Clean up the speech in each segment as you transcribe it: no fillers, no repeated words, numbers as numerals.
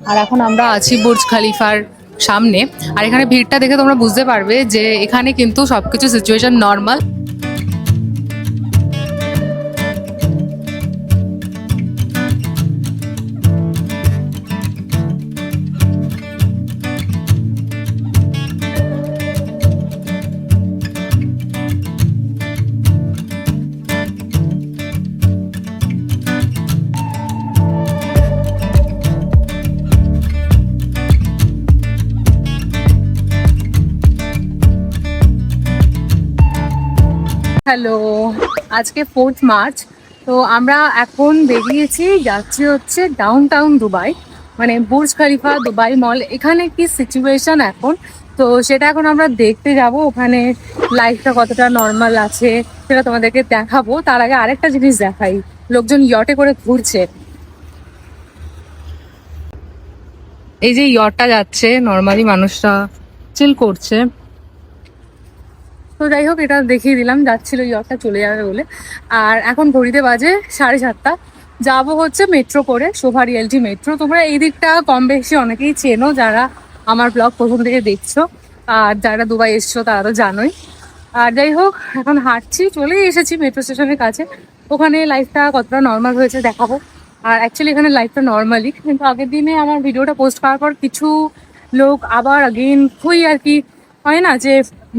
আর এখন আমরা আছি বুর্জ খলিফার সামনে। আর এখানে ভিড়টা দেখে তোমরা বুঝতে পারবে যে এখানে কিন্তু সবকিছু সিচুয়েশন নর্মাল। হ্যালো, আজকে 4th মার্চ। তো আমরা এখন বেরিয়েছি, যাচ্ছি হচ্ছে ডাউন টাউন দুবাই, মানে বুর্জ খলিফা দুবাই মল। এখানে কি সিচুয়েশন এখন, তো সেটা এখন আমরা দেখতে যাব। ওখানে লাইফটা কতটা নর্মাল আছে সেটা তোমাদেরকে দেখাবো। তার আগে আরেকটা জিনিস দেখাই, লোকজন ইয়টে করে ঘুরছে। এই যে ইয়টটা যাচ্ছে, নর্মালি মানুষরা চিল করছে। তো যাই হোক, এটা দেখিয়ে দিলাম, যাচ্ছিল ইয়টটা চলে যাবে বলে। আর এখন ঘড়িতে বাজে 7:30। যাবো হচ্ছে মেট্রো করে, শোভা রিয়েলটি মেট্রো। তোমরা এই দিকটা কম বেশি অনেকেই চেনো যারা আমার ব্লগ প্রথম থেকে দেখছো, আর যারা দুবাই এসছো তারা তো জানোই। আর যাই হোক, এখন হাঁটছি, চলেই এসেছি মেট্রো স্টেশনের কাছে। ওখানে লাইফটা কতটা নর্মাল হয়েছে দেখাবো। আর অ্যাকচুয়ালি এখানে লাইফটা নর্মালি, কিন্তু আগের দিনে আমার ভিডিওটা পোস্ট করার পর কিছু লোক আবার আগেন ওই আর কি হয় না যে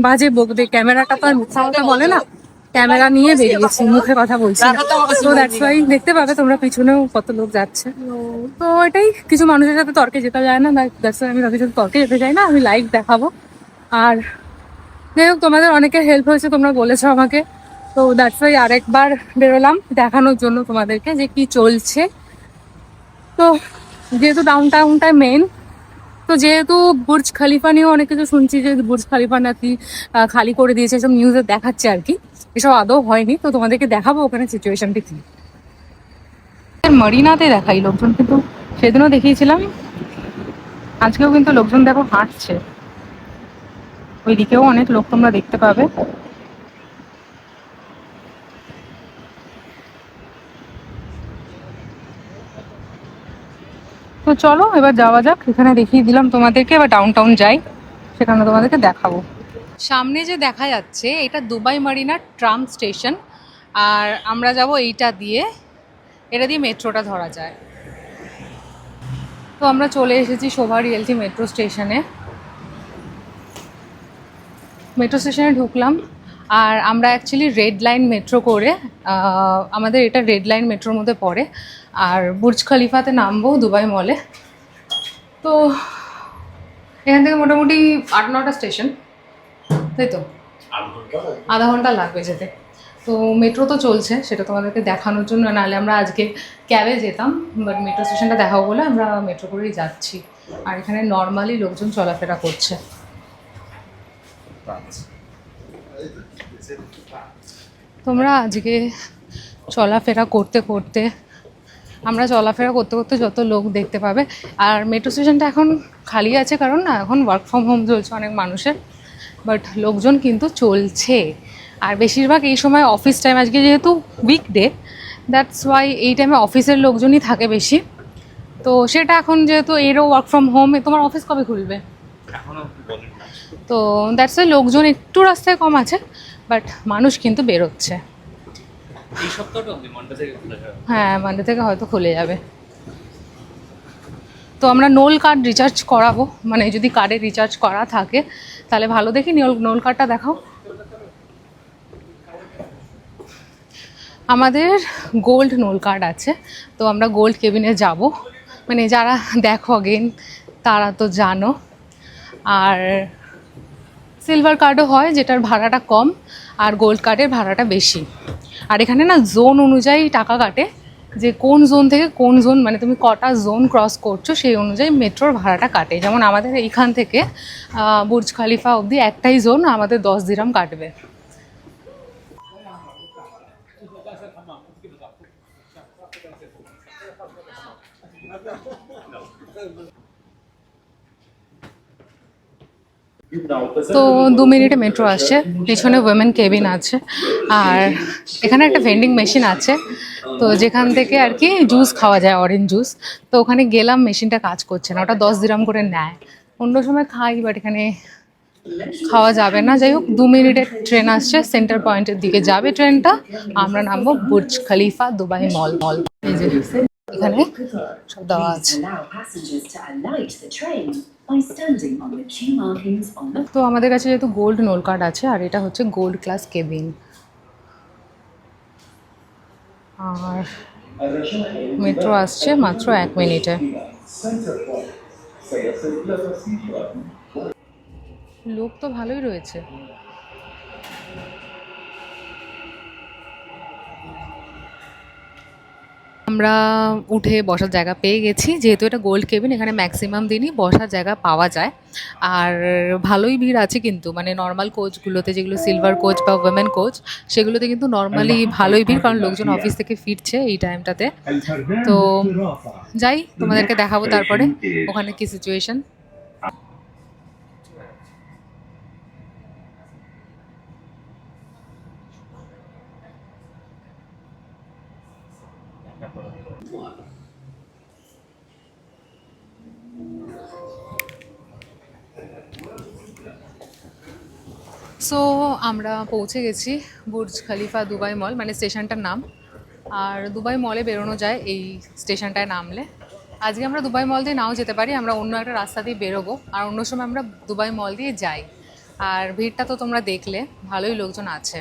বাজে বকবে, ক্যামেরাটা তো আর মিথ্যা কথা বলে না, ক্যামেরা নিয়ে বেরিয়েছি, মুখে কথা বলছি না। তো দ্যাটস ওয়াই দেখতে পাবে তোমরা পিছনেও কত লোক যাচ্ছে। তো এটাই, কিছু মানুষের সাথে তর্কে যেতে যায় না, দ্যাটস ওয়াই আমি তাদের সাথে তর্কে যেতে চাই না, আমি লাইভ দেখাবো। আর যাই হোক, তোমাদের অনেকের হেল্প হয়েছে, তোমরা বলেছো আমাকে। তো দ্যাটস ওয়াই আরেকবার বেরোলাম দেখানোর জন্য তোমাদেরকে যে কি চলছে। তো যেহেতু ডাউন টাউনটা মেন, তো যেহেতু বুর্জ খলিফা নিয়েও অনেক কিছু শুনছি যে বুর্জ খলিফা নাকি খালি করে দিয়েছে, এসব নিউজে দেখাচ্ছে আর কি। এসব আদৌ হয়নি, তো তোমাদেরকে দেখাবো ওখানে সিচুয়েশনটি কি। মরিনাতে দেখাই লোকজন, কিন্তু সেদিনও দেখিয়েছিলাম, আজকেও কিন্তু লোকজন দেখো হাঁটছে। ওইদিকেও অনেক লোক তোমরা দেখতে পাবে। তো চলো এবার যাওয়া যাক, এখানে দেখিয়ে দিলাম তোমাদেরকে, এবার ডাউন টাউন যাই, সেখানে তোমাদেরকে দেখাবো। সামনে যে দেখা যাচ্ছে এটা দুবাই মারিনার ট্রাম স্টেশন, আর আমরা যাব এইটা দিয়ে, এটা দিয়ে মেট্রোটা ধরা যায়। তো আমরা চলে এসেছি শোভা রিয়েলটি মেট্রো স্টেশনে। মেট্রো স্টেশনে ঢুকলাম, আর আমরা অ্যাকচুয়ালি রেড লাইন মেট্রো করে, আমাদের এটা রেড লাইন মেট্রোর মধ্যে পড়ে। আর বুর্জ খলিফাতে নামবো দুবাই মলে। তো এখান থেকে মোটামুটি 8-9টা স্টেশন, তাই তো আধা ঘন্টা লাগবে যেতে। তো মেট্রো তো চলছে, সেটা তোমাদেরকে দেখানোর জন্য, নাহলে আমরা আজকে ক্যাবে যেতাম, বাট মেট্রো স্টেশনটা দেখাবো বলে আমরা মেট্রো করেই যাচ্ছি। আর এখানে নর্মালি লোকজন চলাফেরা করছে। তোমরা আজকে চলাফেরা করতে করতে, আমরা চলাফেরা করতে করতে যত লোক দেখতে পাবে। আর মেট্রো স্টেশনটা এখন খালি আছে, কারণ না এখন ওয়ার্ক ফ্রম হোম চলছে অনেক মানুষের, বাট লোকজন কিন্তু চলছে। আর বেশিরভাগ এই সময় অফিস টাইম, আজকে যেহেতু উইকডে, দ্যাটস ওয়াই এই টাইমে অফিসের লোকজনই থাকে বেশি। তো সেটা এখন যেহেতু এরও ওয়ার্ক ফ্রম হোম, তোমার অফিস কবে খুলবে? তো দ্যাটস ওয়াই লোকজন একটু রাস্তায় কম আছে, বাট মানুষ কিন্তু বেরোচ্ছে। হ্যাঁ, মানডে থেকে হয়তো খুলে যাবে। তো আমরা নোল কার্ড রিচার্জ করাবো, মানে যদি কার্ডে রিচার্জ করা থাকে তাহলে ভালো। দেখি নোল কার্ডটা দেখাও। আমাদের গোল্ড নোল কার্ড আছে, তো আমরা গোল্ড কেবিনে যাব, মানে যারা দেখো অগেন তারা তো জানো। আর সিলভার কার্ডও হয়, যেটার ভাড়াটা কম, আর গোল্ড কার্ডের ভাড়াটা বেশি। আর এখানে না জোন অনুযায়ী টাকা কাটে, যে কোন জোন থেকে কোন জোন, মানে তুমি কটা জোন ক্রস করছো সেই অনুযায়ী মেট্রোর ভাড়াটা কাটে। যেমন আমাদের এইখান থেকে বুর্জ খলিফা অবধি একটাই জোন, আমাদের 10 দিরহাম কাটবে। তো 2 মিনিটে মেট্রো আসছে, পিছনে উইমেন কেবিন আছে, আর এখানে একটা ভেন্ডিং মেশিন আছে। তো যেখান থেকে আর কি জুস খাওয়া যায়, অরেঞ্জ জুস। তো ওখানে গেলাম, মেশিনটা কাজ করছে না, ওটা 10 দিরাম করে নেয়। অন্য সময় খাই, বাট এখানে খাওয়া যাবে না। যাই হোক, 2 মিনিটের ট্রেন আসছে, সেন্টার পয়েন্টের দিকে যাবে ট্রেনটা। আমরা নামবো বুর্জ খলিফা দুবাই মল। এই যে এখানে সব দেওয়া আছে। তো আমাদের কাছে যেহেতু গোল্ড নোল কার্ড আছে, আর এটা হচ্ছে গোল্ড ক্লাস কেবিন। আর মেট্রো আসছে মাত্র 1 মিনিটে। লোক তো ভালোই রয়েছে। আমরা উঠে বসার জায়গা পেয়ে গেছি। যেহেতু এটা গোল্ড কেবিন, এখানে ম্যাক্সিমাম দিনই বসার জায়গা পাওয়া যায়। আর ভালোই ভিড় আছে কিন্তু, মানে নর্মাল কোচগুলোতে, যেগুলো সিলভার কোচ বা ওমেন কোচ, সেগুলোতে কিন্তু নর্মালি ভালোই ভিড়, কারণ লোকজন অফিস থেকে ফিরছে এই টাইমটাতে। তো যাই, তোমাদেরকে দেখাবো তারপরে ওখানে কি সিচুয়েশন। সো আমরা পৌঁছে গেছি বুর্জ খলিফা দুবাই মল, মানে স্টেশনটার নাম। আর দুবাই মলে বেরোনো যায় এই স্টেশনটায় নামলে। আজকে আমরা দুবাই মল দিয়ে নাও যেতে পারি, আমরা অন্য একটা রাস্তা দিয়ে বেরোবো, আর অন্য সময় আমরা দুবাই মল দিয়ে যাই। আর ভিড়টা তো তোমরা দেখলে, ভালোই লোকজন আছে।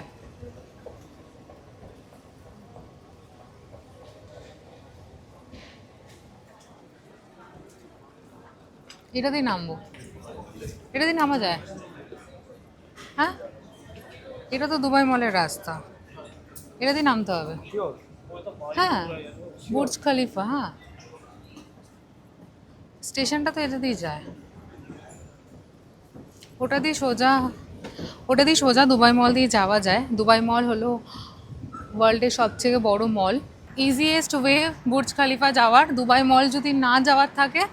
এটা দিয়ে নামবো, এটা দিয়ে নামা যায়? হ্যাঁ, এটা তো দুবাই মলের রাস্তা, এটা দিয়ে নামতে হবে। হ্যাঁ, বুর্জ খলিফা, হ্যাঁ স্টেশনটা তো এটা দিয়ে যায়। ওটা দিয়ে সোজা, ওটা দিয়ে সোজা দুবাই মল দিয়ে যাওয়া যায়। দুবাই মল হলো ওয়ার্ল্ডের সবথেকে বড় মল। ইজিয়েস্ট ওয়ে বুর্জ খলিফা যাওয়ার। দুবাই মল যদি না যাওয়ার থাকে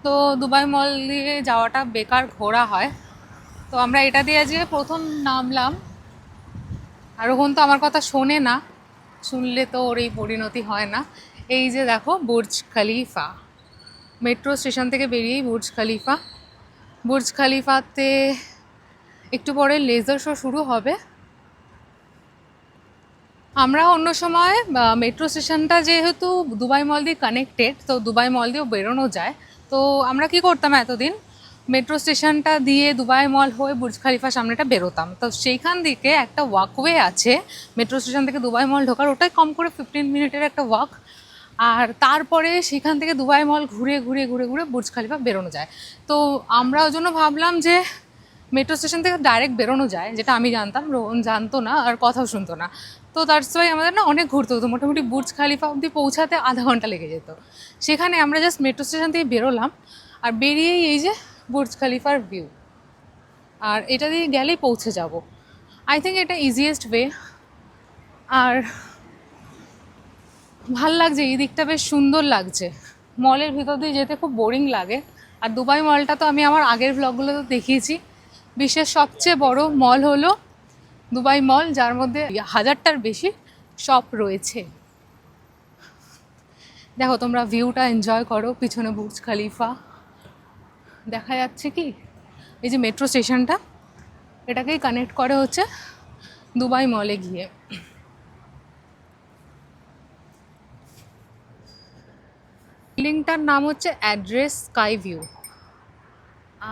তো দুবাই মল দিয়ে যাওয়াটা বেকার ঘোরা হয়। তো আমরা এটা দিয়ে আজকে প্রথম নামলাম। আর ওখান তো আমার কথা শোনে না, শুনলে তো ওর এই পরিণতি হয় না। এই যে দেখো বুর্জ খলিফা, মেট্রো স্টেশন থেকে বেরিয়েই বুর্জ খলিফা। বুর্জ খলিফাতে একটু পরে লেজার শো শুরু হবে। আমরা অন্য সময় মেট্রো স্টেশনটা যেহেতু দুবাই মল দিয়ে কানেক্টেড, তো দুবাই মল দিয়েও বেরোনো যায়। তো আমরা কি করতাম এতদিন, মেট্রো স্টেশনটা দিয়ে দুবাই মল হয়ে বুর্জ খলিফার সামনেটা বেরোতাম। তো সেইখান দিকে একটা ওয়াকওয়ে আছে মেট্রো স্টেশন থেকে দুবাই মল ঢোকার, ওটাই কম করে 15 মিনিটের একটা ওয়াক। আর তারপরে সেখান থেকে দুবাই মল ঘুরে ঘুরে ঘুরে ঘুরে বুর্জ খলিফা বেরোনো যায়। তো আমরা ওই জন্য ভাবলাম যে মেট্রো স্টেশন থেকে ডাইরেক্ট বেরোনো যায়, যেটা আমি জানতাম, রোহন জানতো না আর কথাও শুনতো না। তো দ্যাটস ওয়াই আমাদের না অনেক ঘুরতে হতো, মোটামুটি বুর্জ খলিফা অবধি পৌঁছাতে আধা ঘন্টা লেগে যেত। সেখানে আমরা জাস্ট মেট্রো স্টেশন থেকে বেরোলাম, আর বেরিয়েই এই যে বুর্জ খলিফার ভিউ, আর এটা দিয়ে গেলেই পৌঁছে যাব। আই থিঙ্ক এটা ইজিয়েস্ট ওয়ে। আর ভাল লাগছে, এই দিকটা বেশ সুন্দর লাগছে। মলের ভিতর দিয়ে যেতে খুব বোরিং লাগে। আর দুবাই মলটা তো আমি আমার আগের ব্লগগুলোতে দেখিয়েছি, বিশ্বের সবচেয়ে বড় মল হলো দুবাই মল, যার মধ্যে 1000টার বেশি শপ রয়েছে। দেখো তোমরা ভিউটা এনজয় করো, পিছনে বুর্জ খলিফা দেখা যাচ্ছে। কি এই যে মেট্রো স্টেশনটা, এটাকেই কানেক্ট করে হচ্ছে দুবাই মলে গিয়ে। বিল্ডিংটার নাম হচ্ছে অ্যাড্রেস স্কাই ভিউ।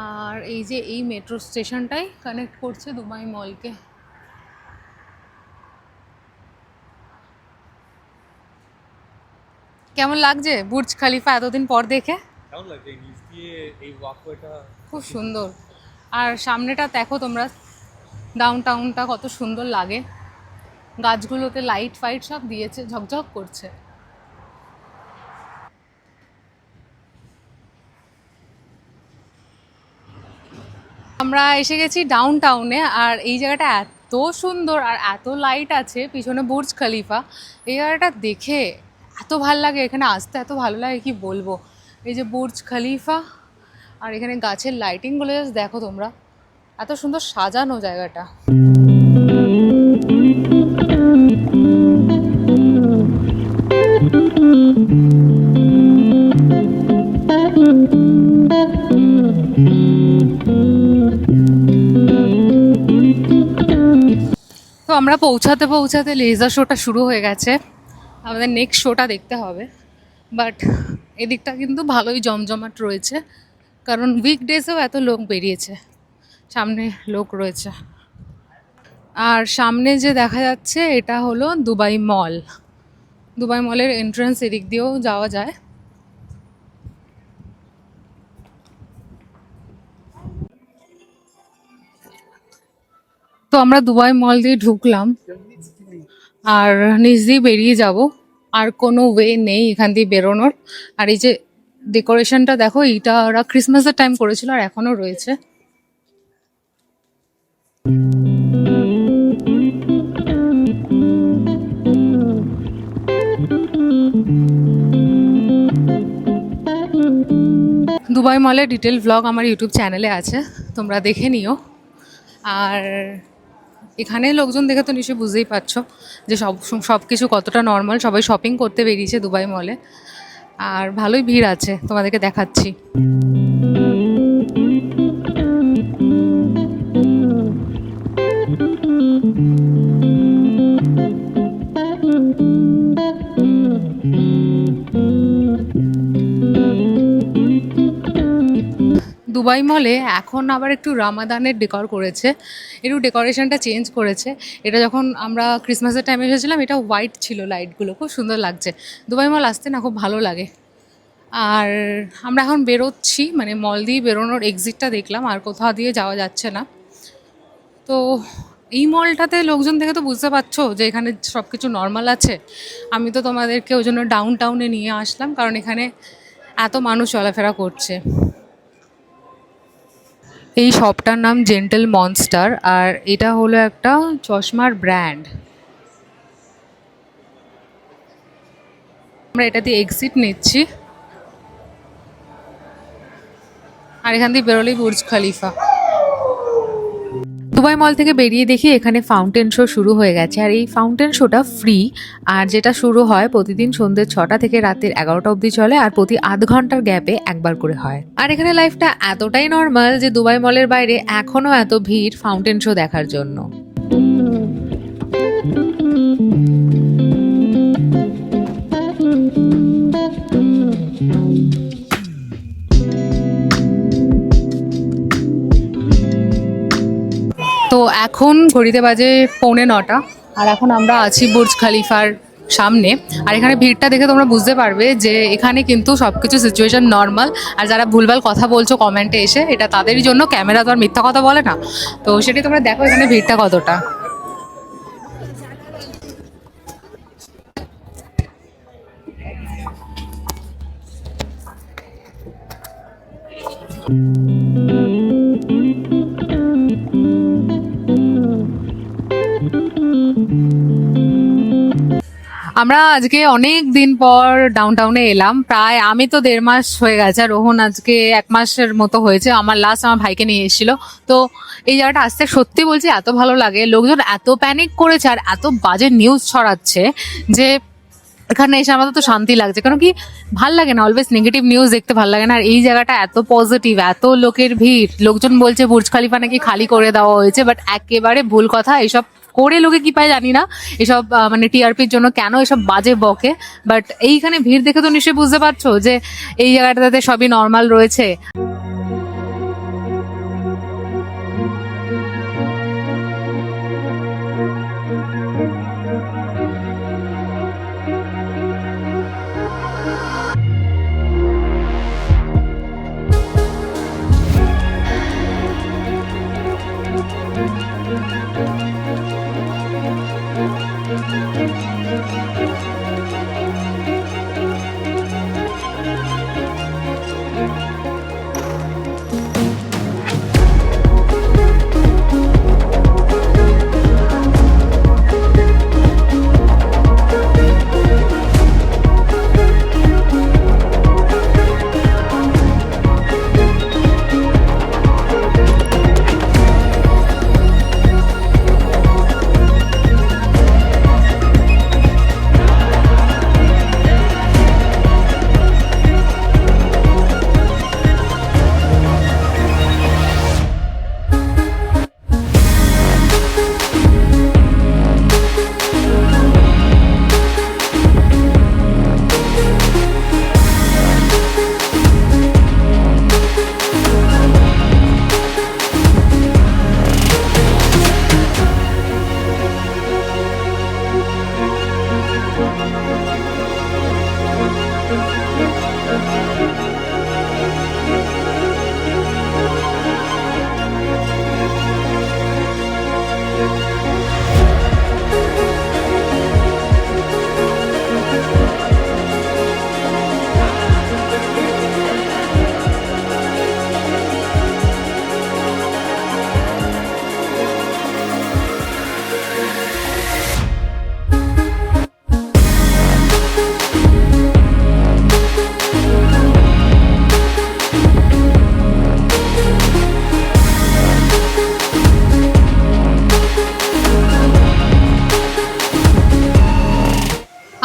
আর এই যে এই মেট্রো স্টেশনটাই কানেক্ট করছে দুবাই মলকে। কেমন লাগছে বুর্জ খলিফা এতদিন পর দেখে? কেমন লাগছে এই নিচ দিয়ে এই ওয়াকওয়েটা? খুব সুন্দর। আর সামনেটা দেখো তোমরা, ডাউন টাউনটা কত সুন্দর লাগে, গাছগুলোতে লাইট ফাইট সব দিয়েছে, ঝকঝক করছে। আমরা এসে গেছি ডাউন টাউনে, আর এই জায়গাটা এত সুন্দর আর এত লাইট আছে, পিছনে বুর্জ খলিফা। এই জায়গাটা দেখে এত ভাল লাগে, এখানে আসতে এত ভালো লাগে কি বলবো। এই যে বুর্জ খলিফা, আর এখানে গাছের লাইটিংগুলো জাস্ট দেখো তোমরা, এত সুন্দর সাজানো জায়গাটা। তো আমরা পৌঁছাতে পৌঁছাতে লেজার শোটা শুরু হয়ে গেছে, আমাদের নেক্সট শোটা দেখতে হবে। বাট এদিকটা কিন্তু ভালোই জমজমাট রয়েছে, কারণ উইকডেজেও এত লোক বেরিয়েছে, সামনে লোক রয়েছে। আর সামনে যে দেখা যাচ্ছে এটা হলো দুবাই মল। দুবাই মলের এন্ট্রান্স এদিক দিয়েও যাওয়া যায়। তো আমরা দুবাই মল দিয়ে ঢুকলাম আর নিচ দিয়ে বেরিয়ে যাব, আর কোনো ওয়ে নেই এখান দিয়ে বেরোনোর। আর এই যে ডেকোরেশনটা দেখো, এইটা ওরা ক্রিসমাসের টাইম করেছিল আর এখনো রয়েছে। দুবাই মলের ডিটেল ভ্লগ আমার ইউটিউব চ্যানেলে আছে, তোমরা দেখে নিও। আর এখানে লোকজন দেখে তো নিশ্চয়ই বুঝতেই পারছো যে সব কিছু কতটা নর্মাল, সবাই শপিং করতে বেরিয়েছে দুবাই মলে। আর ভালোই ভিড় আছে, তোমাদেরকে দেখাচ্ছি। দুবাই মলে এখন আবার একটু রামাদানের ডেকর করেছে, একটু ডেকোরেশনটা চেঞ্জ করেছে। এটা যখন আমরা ক্রিসমাসের টাইমে এসেছিলাম এটা হোয়াইট ছিল, লাইটগুলো খুব সুন্দর লাগছে। দুবাই মল আসতে না খুব ভালো লাগে। আর আমরা এখন বেরোচ্ছি, মানে মল দিয়ে বেরোনোর এক্সিটটা দেখলাম, আর কোথাও দিয়ে যাওয়া যাচ্ছে না। তো এই মলটাতে লোকজন দেখে তো বুঝতে পারছো যে এখানে সব কিছু নর্মাল আছে। আমি তো তোমাদেরকে ওই জন্য ডাউন টাউনে নিয়ে আসলাম, কারণ এখানে এত মানুষ চলাফেরা করছে। এই শপটার নাম জেন্টল মনস্টার, আর এটা হলো একটা চশমার ব্র্যান্ড। আমরা এটা দিয়ে এক্সিট নিচ্ছি, আর এখান দিয়ে বেরোলেই বুর্জ খলিফা। দুবাই মল থেকে বেরিয়ে দেখি এখানে ফাউন্টেন শো শুরু হয়ে গেছে, আর এই ফাউন্টেন শোটা ফ্রি। আর যেটা শুরু হয় প্রতিদিন সন্ধ্যে 6টা থেকে রাতের 11টা অবধি চলে, আর প্রতি আধ ঘন্টার গ্যাপে একবার করে হয়। আর এখানে লাইফটা এতটাই নর্মাল যে দুবাই মলের বাইরে এখনো এত ভিড় ফাউন্টেন শো দেখার জন্য। তো এখন ঘড়িতে বাজে 8:45, আর এখন আমরা আছি বুর্জ খলিফার সামনে। আর এখানে ভিড়টা দেখে তোমরা বুঝতে পারবে যে এখানে কিন্তু সব কিছু সিচুয়েশন নর্মাল। আর যারা ভুলভাল কথা বলছো কমেন্টে এসে, এটা তাদেরই জন্য, ক্যামেরা তো আর মিথ্যা কথা বলে না। তো সেটাই তোমরা দেখো এখানে ভিড়টা কতটা। আমরা আজকে অনেক দিন পর ডাউনটাউনে এলাম, প্রায় আমি তো 1.5 মাস হয়ে গেছে, আর রোহন আজকে 1 মাসের মতো হয়েছে। আমার লাস্ট আমার ভাইকে নিয়ে এসেছিল। তো এই জায়গাটা আসতে সত্যি বলছি এত ভালো লাগে, লোকজন এত প্যানিক করেছে আর এত বাজে নিউজ ছড়াচ্ছে যে এখানে এসে আমাদের তো শান্তি লাগছে। কারণ কি, ভাল লাগে না অলওয়েজ নেগেটিভ নিউজ দেখতে, ভাল লাগে না। আর এই জায়গাটা এত পজিটিভ, এত লোকের ভিড়। লোকজন বলছে বুর্জ খলিফা নাকি খালি করে দেওয়া হয়েছে, বাট একেবারে ভুল কথা। এসব করে লোকে কি পায় জানি না, এসব মানে টিআরপির জন্য কেন এসব বাজে বকে। বাট এইখানে ভিড় দেখে তো নিশ্চয়ই বুঝতে পারছো যে এই জায়গাটাতে সবই নর্মাল রয়েছে।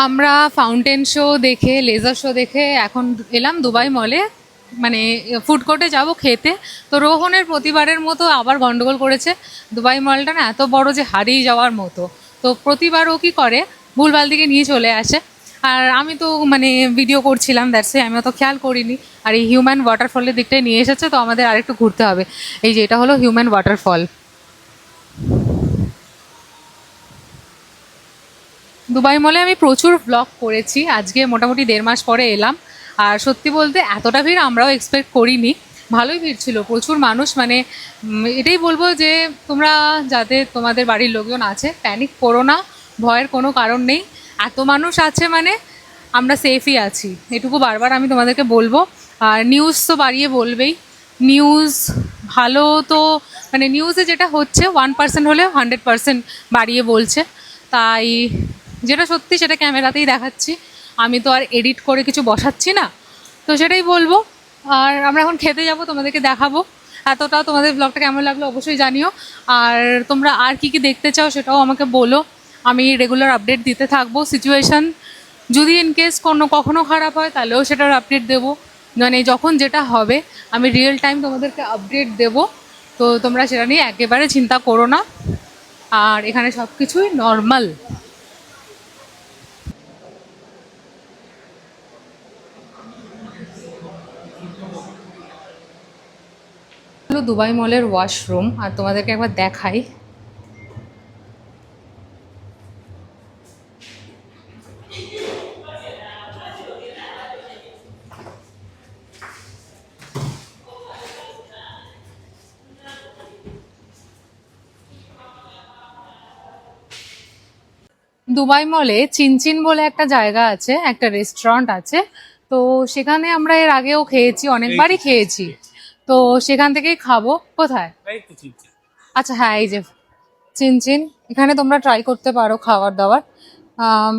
আমরা ফাউন্টেন শো দেখে লেজার শো দেখে এখন এলাম দুবাই মলে, মানে ফুড কোর্টে যাব খেতে। তো রোহনের প্রতিবারের মতো আবার গন্ডগোল করেছে। দুবাই মলটা না এত বড় যে হারিয়ে যাওয়ার মতো, তো প্রতিবার ও কী করে ভুলভাল দিকে নিয়ে চলে আসে। আর আমি তো মানে ভিডিও করছিলাম, দ্যাটসে আমি অত খেয়াল করিনি। আর এই হিউম্যান ওয়াটারফলের দিকটায় নিয়ে এসেছে, তো আমাদের আরেকটু ঘুরতে হবে। এই যে এটা হলো হিউম্যান ওয়াটারফল। দুবাই মলে আমি প্রচুর ব্লগ করেছি, আজকে মোটামুটি 1.5 মাস পরে এলাম। আর সত্যি বলতে এতটা ভিড় আমরাও এক্সপেক্ট করিনি। ভালোই ভিড় ছিল, প্রচুর মানুষ। মানে এটাই বলবো যে তোমরা যাদের তোমাদের বাড়ির লোকজন আছে, প্যানিক করো না, ভয়ের কোনো কারণ নেই। এত মানুষ আছে মানে আমরা সেফই আছি, এটুকু বারবার আমি তোমাদেরকে বলবো। আর নিউজ তো বাড়িয়ে বলবেই, নিউজ ভালো তো, মানে নিউজে যেটা হচ্ছে 1% হলেও 100% বাড়িয়ে বলছে। তাই যেটা সত্যি সেটা ক্যামেরাতেই দেখাচ্ছি, আমি তো আর এডিট করে কিছু বসাচ্ছি না, তো সেটাই বলবো। আর আমরা এখন খেতে যাব, তোমাদেরকে দেখাবো। এতটা তোমাদের ব্লগটা কেমন লাগলো অবশ্যই জানিও। আর তোমরা আর কি কি দেখতে চাও সেটাও আমাকে বলো, আমি রেগুলার আপডেট দিতে থাকবো। সিচুয়েশান যদি ইনকেস কখনো খারাপ হয় তাহলেও সেটার আপডেট দেবো, মানে যখন যেটা হবে আমি রিয়েল টাইম তোমাদেরকে আপডেট দেবো। তো তোমরা সেটা নিয়ে একেবারে চিন্তা করো না। আর এখানে সব কিছুই নর্মাল। হলো দুবাই মলের ওয়াশরুম, আর তোমাদেরকে একবার দেখাই। দুবাই মলে চিনচিন বলে একটা জায়গা আছে, একটা রেস্টুরেন্ট আছে। তো সেখানে আমরা এর আগেও খেয়েছি, অনেকবারই খেয়েছি। তো সেখান থেকেই খাবো। কোথায়? এই তো চিনছি। আচ্ছা হ্যাঁ, এই যে চিনচিন, এখানে তোমরা ট্রাই করতে পারো খাবার দাবার,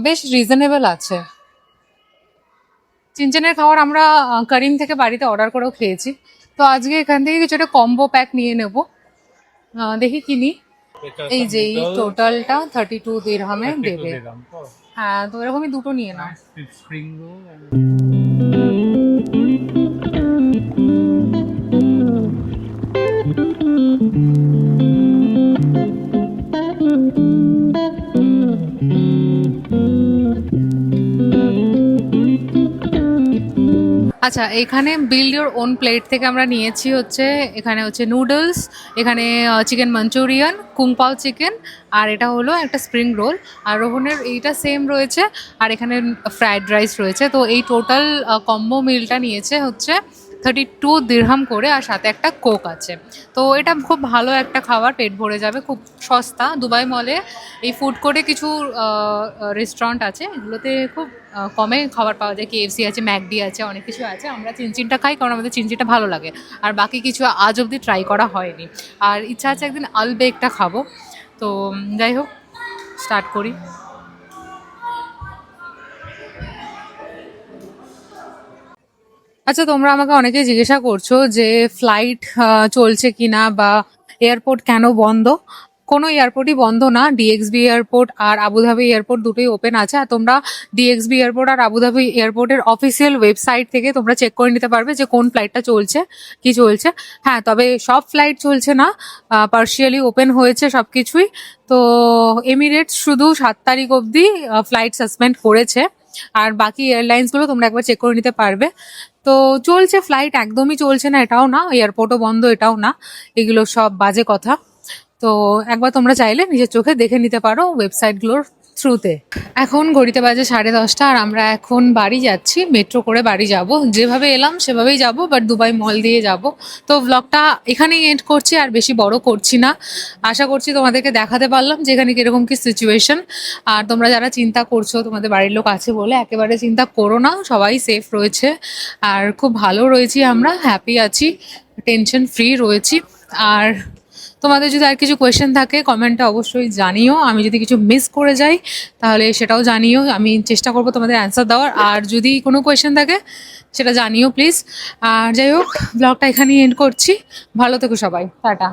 বেশ রিজনেবল আছে। চিনচিনের খাবার আমরা করিম থেকে বাড়িতে অর্ডার করেও খেয়েছি। তো আজকে এখান থেকে কিছু একটা কম্বো প্যাক নিয়ে নেব, দেখি কিনি। এই যে এই টোটালটা 32 দিরহামে দেবে। হ্যাঁ, তো এরকমই দুটো নিয়ে নাও। Spring roll. আচ্ছা, এখানে বিল্ড ইউর ওন প্লেট থেকে আমরা নিয়েছি হচ্ছে, এখানে হচ্ছে নুডলস, এখানে চিকেন মাঞ্চুরিয়ান, কুংপাও চিকেন, আর এটা হলো একটা স্প্রিং রোল। আর রোহনের এইটা সেম রয়েছে, আর এখানে ফ্রায়েড রাইস রয়েছে। তো এই টোটাল কম্বো মিলটা নিয়েছে হচ্ছে 32 দিরহাম করে, আর সাথে একটা কোক আছে। তো এটা খুব ভালো একটা খাবার, পেট ভরে যাবে, খুব সস্তা। দুবাই মলে এই ফুড কোর্টে কিছু রেস্টুরেন্ট আছে, এগুলোতে খুব কমে খাবার পাওয়া যায়। কেএফসি আছে, ম্যাকডি আছে, অনেক কিছু আছে। আমরা চিনচিনটা খাই কারণ আমাদের চিনচিনটা ভালো লাগে, আর বাকি কিছু আজ অবধি ট্রাই করা হয়নি। আর ইচ্ছা আছে একদিন আলবেকটা খাবো। তো যাই হোক, স্টার্ট করি। আচ্ছা, তোমরা আমাকে অনেকেই জিজ্ঞাসা করছো যে ফ্লাইট চলছে কিনা বা এয়ারপোর্ট কেন বন্ধ। কোনো এয়ারপোর্টই বন্ধ না, ডিএক্সবি এয়ারপোর্ট আর আবুধাবি এয়ারপোর্ট দুটোই ওপেন আছে। আর তোমরা ডিএক্সবি এয়ারপোর্ট আর আবুধাবি এয়ারপোর্টের অফিসিয়াল ওয়েবসাইট থেকে তোমরা চেক করে নিতে পারবে যে কোন ফ্লাইটটা চলছে, কি চলছে। হ্যাঁ, তবে সব ফ্লাইট চলছে না, পার্শিয়ালি ওপেন হয়েছে সব কিছুই। তো এমিরেটস শুধু 7 তারিখ অবধি ফ্লাইট সাসপেন্ড করেছে, আর বাকি এয়ারলাইন্সগুলো তোমরা একবার চেক করে নিতে পারবে। তো চলছে ফ্লাইট, একদমই চলছে না এটাও না, এয়ারপোর্টও বন্ধ এটাও না, এগুলো সব বাজে কথা। তো একবার তোমরা চাইলে নিজের চোখে দেখে নিতে পারো ওয়েবসাইটগুলোর থ্রুতে। এখন ঘড়িতে বাজে 10:30, আর আমরা এখন বাড়ি যাচ্ছি, মেট্রো করে বাড়ি যাব। যেভাবে এলাম সেভাবেই যাব, বাট দুবাই মল দিয়ে যাব। তো ব্লগটা এখানেই এন্ড করছি, আর বেশি বড় করছি না। আশা করছি তোমাদেরকে দেখাতে পারলাম যে এখানে কীরকম কী সিচুয়েশন। আর তোমরা যারা চিন্তা করছো তোমাদের বাড়ির লোক আছে বলে, একেবারে চিন্তা করো না, সবাই সেফ রয়েছে। আর খুব ভালো রয়েছি, আমরা হ্যাপি আছি, টেনশন ফ্রি রয়েছি। আর তোমাদের যদি আর কিছু কোয়েশ্চেন থাকে কমেন্টে অবশ্যই জানিও, আমি যদি কিছু মিস করে যাই তাহলে সেটাও জানিও, আমি চেষ্টা করবো তোমাদের অ্যান্সার দেওয়ার। আর যদি কোনো কোয়েশ্চেন থাকে সেটা জানিও প্লিজ। আর যাই হোক, ব্লগটা এখানেই এন্ড করছি। ভালো থেকো সবাই, টাটা।